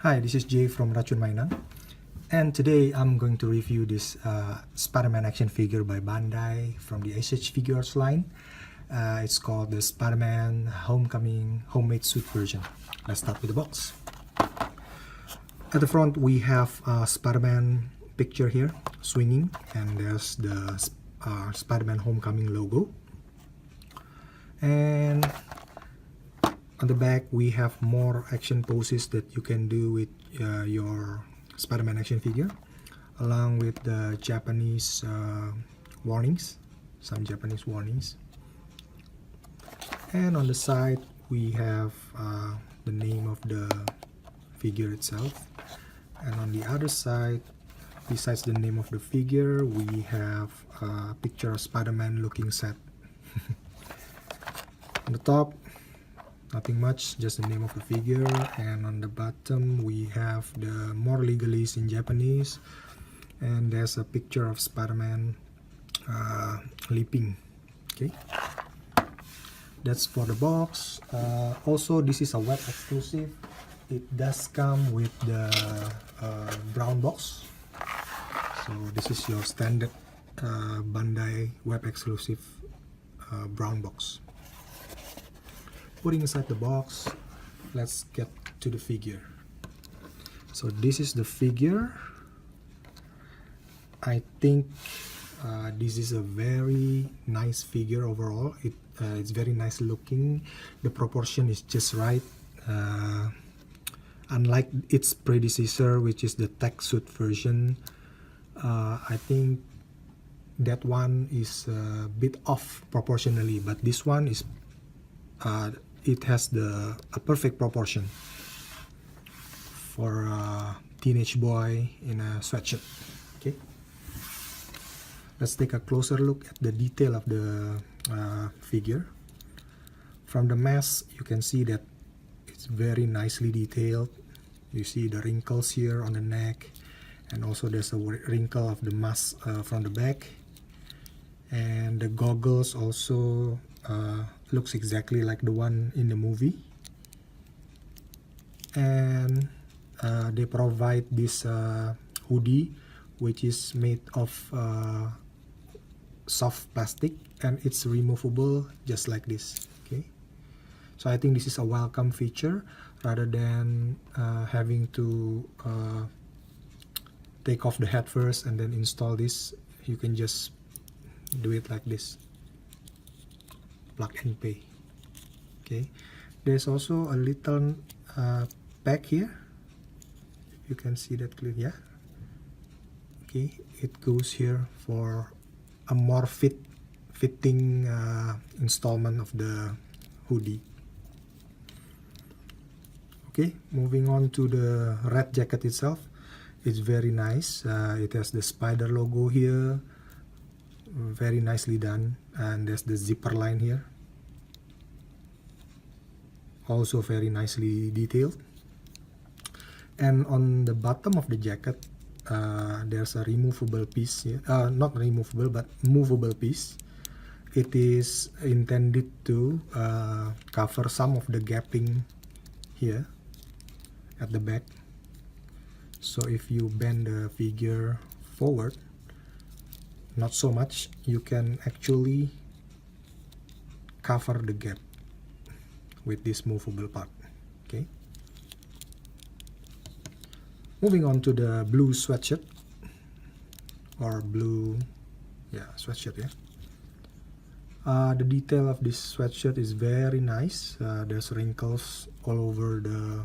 Hi, this is Jay from Racunmainan, and today I'm going to review this Spiderman action figure by Bandai from the SH Figures line. It's called the Spiderman Homecoming Homemade Suit version. Let's start with the box. At the front we have a Spiderman picture here, swinging, and there's the Spiderman Homecoming logo. And on the back we have more action poses that you can do with your Spiderman action figure, along with the Japanese warnings, some Japanese warnings. And on the side we have the name of the figure itself, and on the other side, besides the name of the figure, we have a picture of Spider-Man looking sad. On the top, nothing much, just the name of the figure, and on the bottom we have the more legalese in Japanese, and there's a picture of Spider-Man leaping. Okay, that's for the box. Also, this is a web exclusive. It does come with the brown box, so this is your standard Bandai web exclusive brown box. Putting aside the box, let's get to the figure. So this is the figure. I think this is a very nice figure overall. It's very nice looking. The proportion is just right. Unlike its predecessor, which is the tech suit version, I think that one is a bit off proportionally, but this one is it has a perfect proportion for a teenage boy in a sweatshirt. Okay, let's take a closer look at the detail of the figure. From the mask, you can see that it's very nicely detailed. You see the wrinkles here on the neck, and also there's a wrinkle of the mask from the back, and the goggles also looks exactly like the one in the movie. And they provide this hoodie, which is made of soft plastic, and it's removable just like this. Okay, so I think this is a welcome feature. Rather than having to take off the head first and then install this, you can just do it like this, plug and play. Okay, there's also a little pack here. You can see that clearly. Yeah. Okay, it goes here for a more fitting installment of the hoodie. Okay, moving on to the red jacket itself. It's very nice. It has the spider logo here, very nicely done, and there's the zipper line here, also very nicely detailed. And on the bottom of the jacket, there's a removable piece here. Not removable, but movable piece. It is intended to cover some of the gapping here at the back. So if you bend the figure forward, not so much, you can actually cover the gap with this movable part. Okay, moving on to the blue sweatshirt, or blue, yeah, sweatshirt. Yeah, the detail of this sweatshirt is very nice. There's wrinkles all over the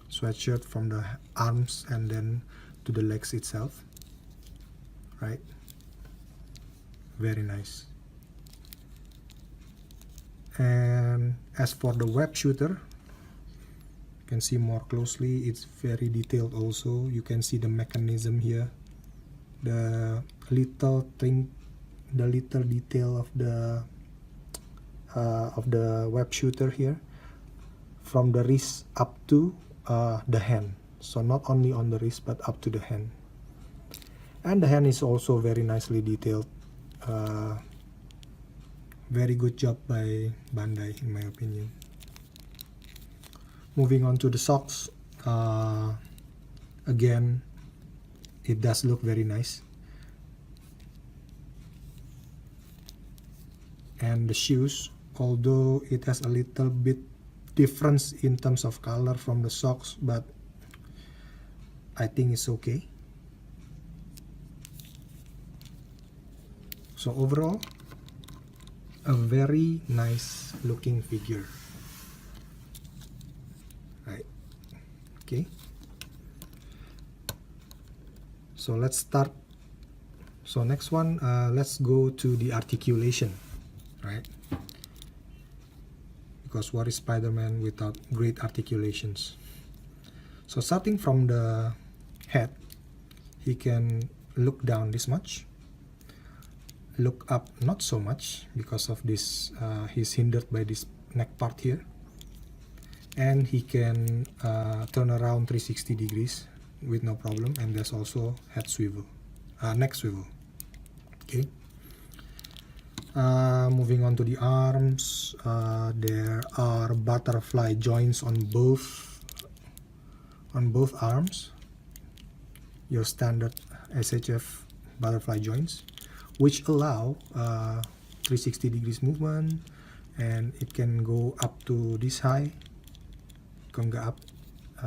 sweatshirt, from the arms and then to the legs itself. Right, very nice. And as for the web shooter, you can see more closely, it's very detailed also. You can see the mechanism here, the little thing, the little detail of the web shooter here, from the wrist up to the hand. So not only on the wrist but up to the hand, and the hand is also very nicely detailed. Very good job by Bandai, in my opinion. Moving on to the socks. Again, it does look very nice. And the shoes, although it has a little bit difference in terms of color from the socks, but I think it's okay. So overall, a very nice looking figure, right? Okay, so let's start. So next one, let's go to the articulation, right? Because what is Spider-Man without great articulations? So starting from the head, he can look down this much, look up not so much because of this, he's hindered by this neck part here, and he can turn around 360 degrees with no problem, and there's also head swivel, neck swivel. Okay, moving on to the arms, there are butterfly joints on both arms, your standard SHF butterfly joints, which allow 360 degrees movement, and it can go up to this high, can go up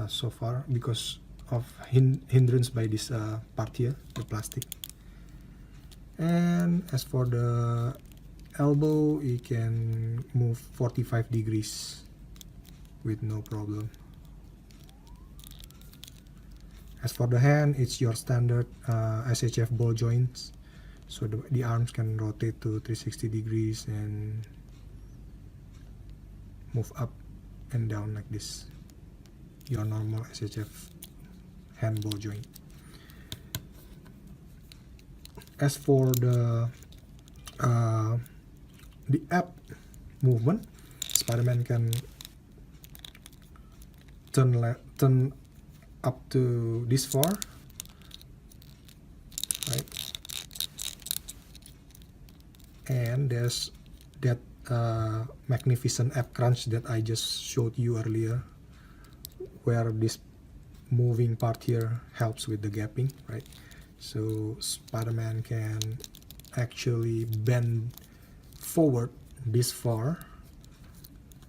so far because of hindrance by this part here, the plastic. And as for the elbow, it can move 45 degrees with no problem. As for the hand, it's your standard SHF ball joints, so the arms can rotate to 360 degrees and move up and down like this, your normal SHF hand ball joint. As for the ab movement, Spider-Man can turn up to this far, right? And there's that magnificent ab crunch that I just showed you earlier, where this moving part here helps with the gapping, right? So Spider-Man can actually bend forward this far.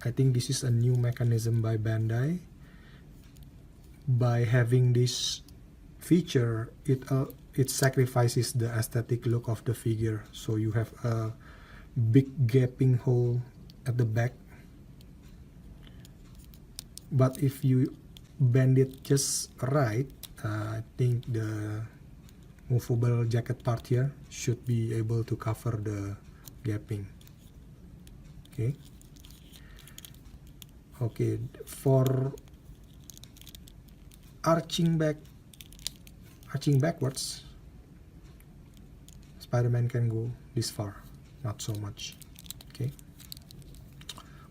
I think this is a new mechanism by Bandai. By having this feature, it sacrifices the aesthetic look of the figure, so you have a big gaping hole at the back. But if you bend it just right, I think the movable jacket part here should be able to cover the gapping. Okay, for arching backwards, Spider-Man can go this far, not so much. Okay,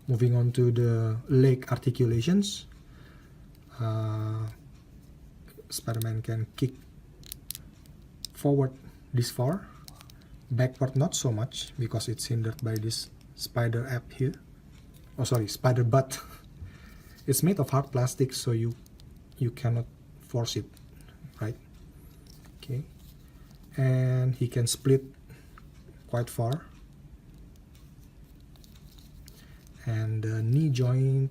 moving on to the leg articulations, Spider-Man can kick forward this far, backward not so much because it's hindered by this spider ab here, spider butt. It's made of hard plastic, so you cannot force it, right? Okay, and he can split quite far, and the knee joint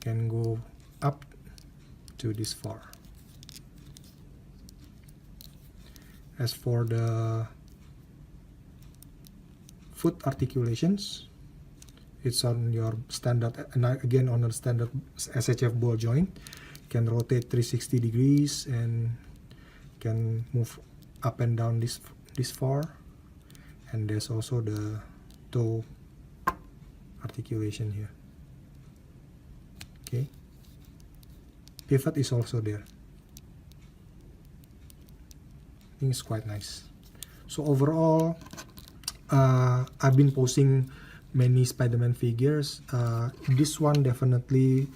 can go up to this far. As for the foot articulations, it's on your standard, and again on a standard SHF ball joint, can rotate 360 degrees and can move up and down this far. And there's also the toe articulation here. Okay, pivot is also there. I think it's quite nice. So overall, I've been posting many Spider-Man figures. This one definitely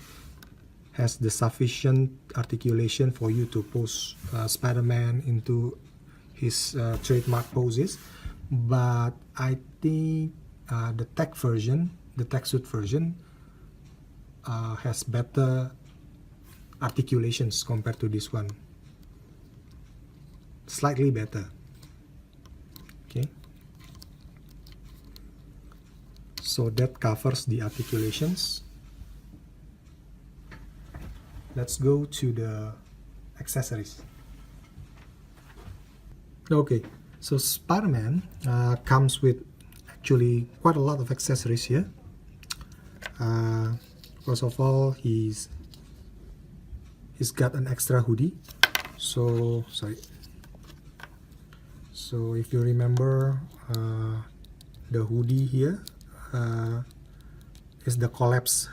has the sufficient articulation for you to pose Spider-Man into his trademark poses. But I think the tech suit version has better Articulations compared to this one. Slightly better. Okay. So that covers the articulations. Let's go to the accessories. Okay, so Spiderman comes with actually quite a lot of accessories here. First of all, he's got an extra hoodie. So if you remember, the hoodie here is the collapse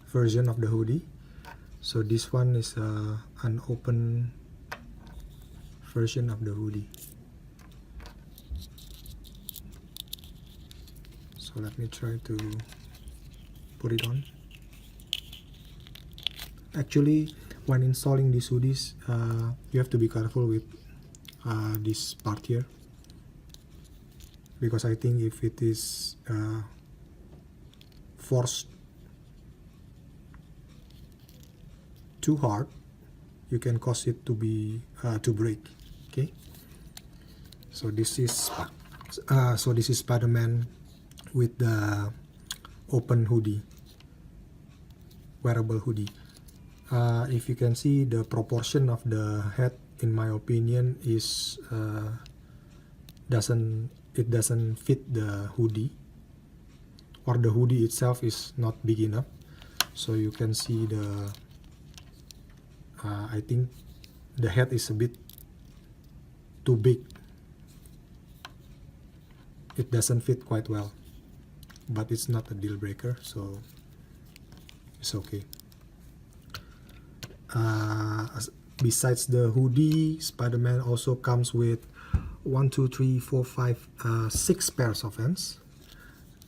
version of the hoodie. So this one is an open version of the hoodie. So let me try to put it on. Actually, when installing these hoodies, you have to be careful with this part here, because I think if it is forced too hard, you can cause it to be to break. Okay, so this is Spiderman with the open hoodie, wearable hoodie. If you can see, the proportion of the head, in my opinion, is doesn't fit the hoodie, or the hoodie itself is not big enough. So you can see the I think the head is a bit too big. It doesn't fit quite well, but it's not a deal breaker, so it's okay. Besides the hoodie, Spiderman also comes with 1, 2, 3, 4, 5, 6 pairs of hands.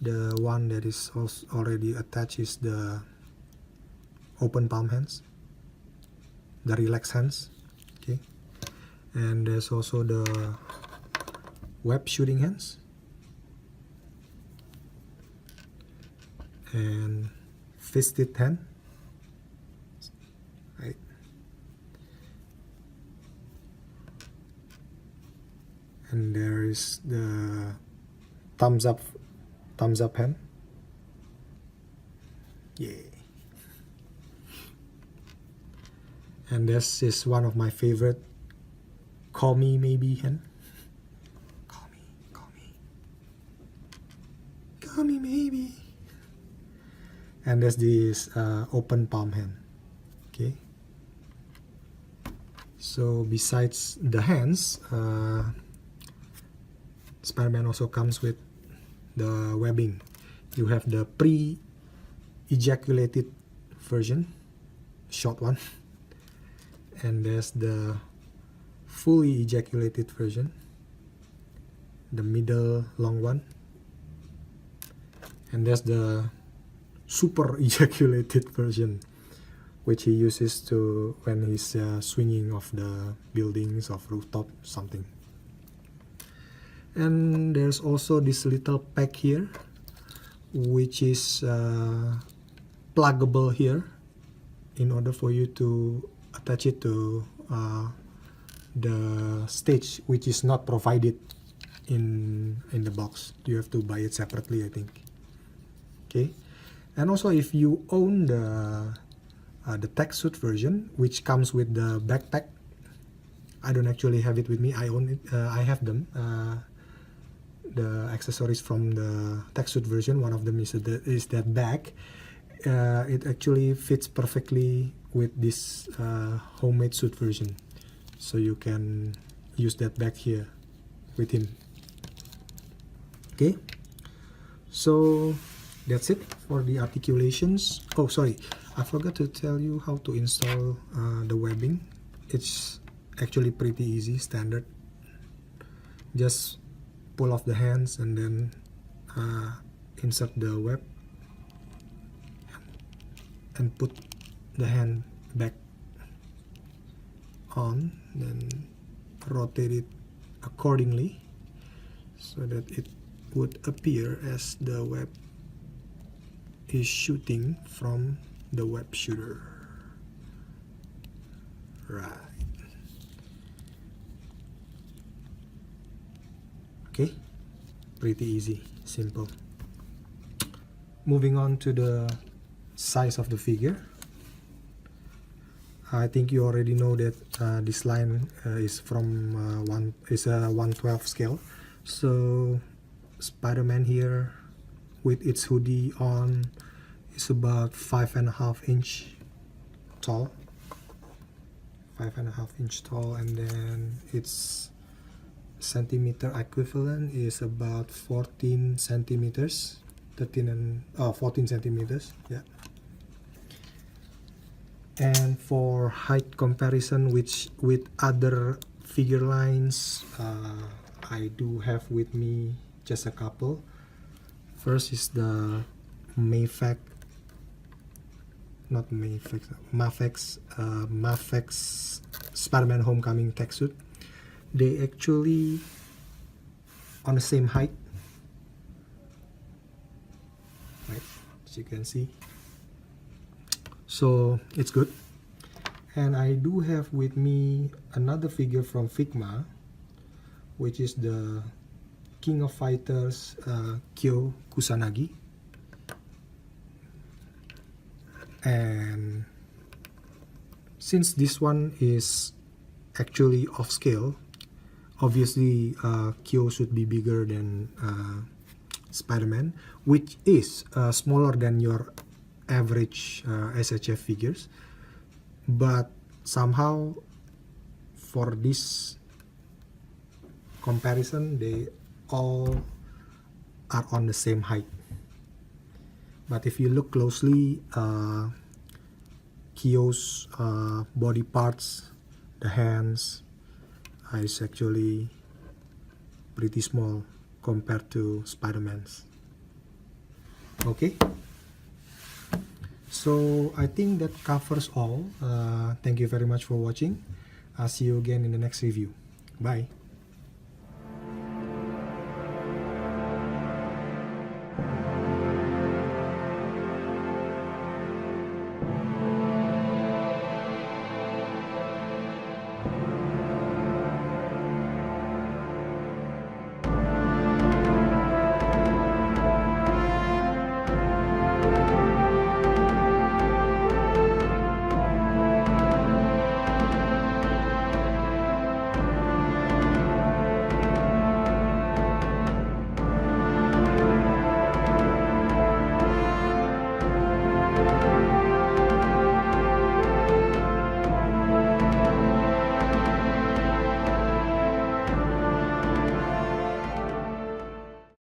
The one that is also already attached is the open palm hands, the relaxed hands. Okay, and there's also the web shooting hands, and fisted hand, right? And there is the thumbs up hand. Yeah. And this is one of my favorite, call me maybe hand. Call me maybe. And there's this open palm hand. Okay. So besides the hands, Spiderman also comes with the webbing. You have the pre-ejaculated version, short one, and there's the fully ejaculated version, the middle long one, and there's the super ejaculated version, which he uses to when he's swinging off the buildings, of rooftop, something. And there's also this little pack here, which is pluggable here, in order for you to attach it to the stage, which is not provided in the box. You have to buy it separately, I think. Okay, and also if you own the tech suit version, which comes with the backpack, I don't actually have it with me. I own it. I have them. The accessories from the tech suit version. One of them is that bag. It actually fits perfectly with this homemade suit version, so you can use that bag here with him. Okay, so that's it for the articulations. Oh, sorry, I forgot to tell you how to install the webbing. It's actually pretty easy, standard. Just pull off the hands and then insert the web and put the hand back on, then rotate it accordingly so that it would appear as the web is shooting from the web shooter. Right. Okay, pretty easy, simple. Moving on to the size of the figure. I think you already know that this line is from a 1/12 scale. So Spider-Man here with its hoodie on is about 5.5 inch tall. 5.5 inch tall, and then its centimeter equivalent is about 14 centimeters. 14 centimeters, yeah. And for height comparison with other figure lines, I do have with me just a couple. First is the Mafex Spider-Man Homecoming tech suit. They actually on the same height, right, as you can see. So it's good. And I do have with me another figure from Figma, which is the King of Fighters Kyo Kusanagi. And since this one is actually off scale, obviously Kyo should be bigger than Spider-Man, which is smaller than your average SHF figures, but somehow for this comparison they all are on the same height. But if you look closely, Kyo's body parts, the hands, is actually pretty small compared to Spider-Man's. Okay, so I think that covers all. Thank you very much for watching. I'll see you again in the next review. Bye.